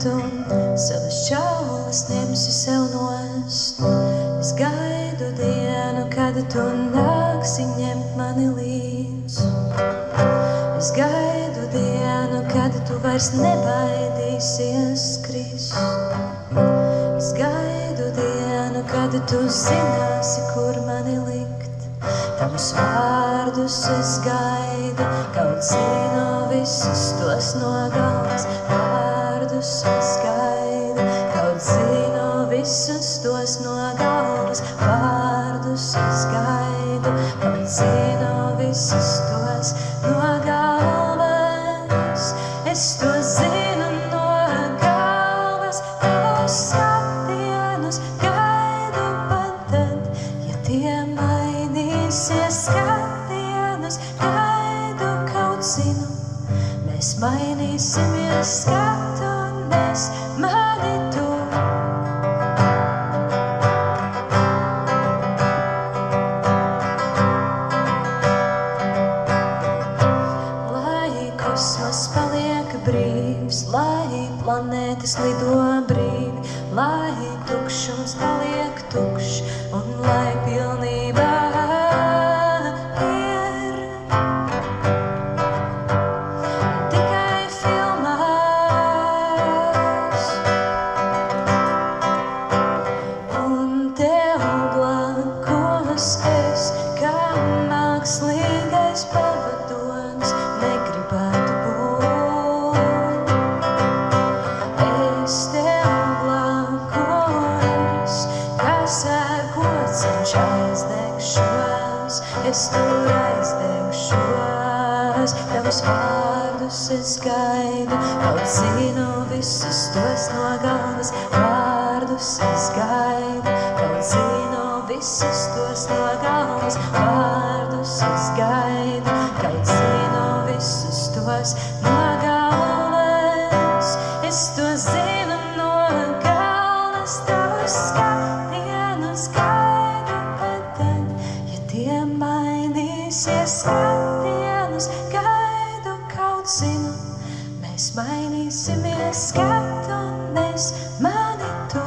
tu savas čaulas ņemsi sev nost. Es gaidu dienu, kad tu nāksi ņemt mani līdz. Es gaidu dienu, kad tu vairs nebaidīsies krist. Es gaidu dienu, kad tu zināsi, kur mani likt. Tavus vārdus es gaidu, kaut zinu visus tos no galvas. Vārdus es gaidu, kaut zinu visus tos no galvas. Vārdus es gaidu, kaut zinu visus tos no galvas. Es to zinu no galvas, tavus skatienus gaidu pat tad, ja tie mainīsies skatienus, gaidu kaut zinu. Mēs mainīsimies skatu un mēs mani tu. Lai kosmos paliek brīvs, lai planētas lido brīvi, lai tukšums paliek tukšs un lai pilnībā ir tikai filmās. Un tev blakus es, kā mākslīgais pavadonis, negribētu būt. Es tev blakus, kā sērkociņš aizdegšos, es tur aizdegšos. Tavus vārdus es gaidu, kaut zinu visus tos no galvas. Vārdus es gaidu, kaut zinu visus tos no galvas. Vārdus es gaidu, kaut zinu visus tos no galvas. Es to zinu no galvas, tavus skatienus gaidu pat tad, ja tie mainīsies skatienus, gaidu kaut zinu. Mēs mainīsimies skatu un es mani tu.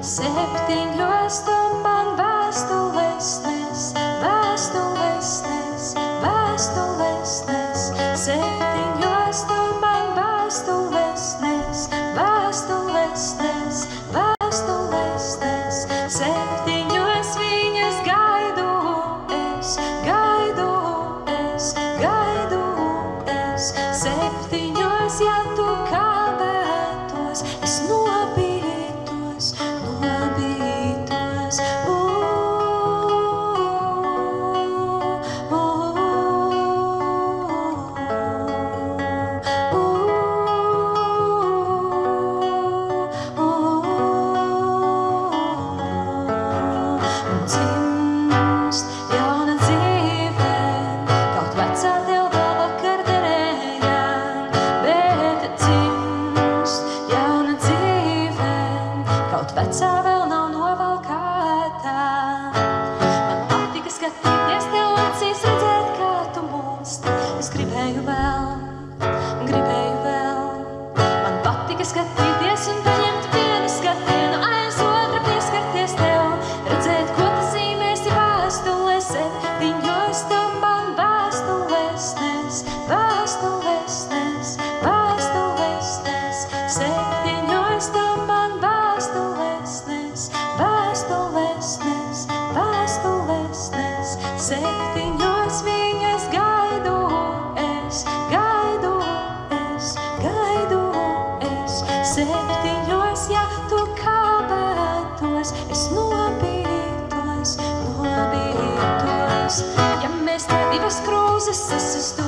Septiņos tu man vēstules nes, vēstules nes, vēstules nes. Septiņos tu man vēstules nes, vēstules nes, vēstules nes. Septiņos viņas gaidu es, gaidu es, gaidu es. Septiņos, ja tu kavētos, es nobītos, nobītos. Dzimst jauna dzīve, kaut vecā tev vēl vakar derēja, bet dzimst jauna dzīve, kaut vecā vēl nav novalkātā. Man patika skatīties tev acīs, redzēt, kā tu mūsti. Es gribēju vēl, gribēju vēl. Man patika skatīties un paņemt vienu skatienu, aiz otra pieskarties tev, redzēt, ko tas zīmēsi vēstulēs. Septiņos tu man vēstules nes, vēstules nes, vēstules nes. Septiņos tu man vēstules nes, vēstules nes, vēstules nes. Septiņos viņas gaidu es, gaidu es, gaidu es. Septiņos, ja tu kavētos, es nobītos, nobītos. Ja mēs te divas krūzes sasistos,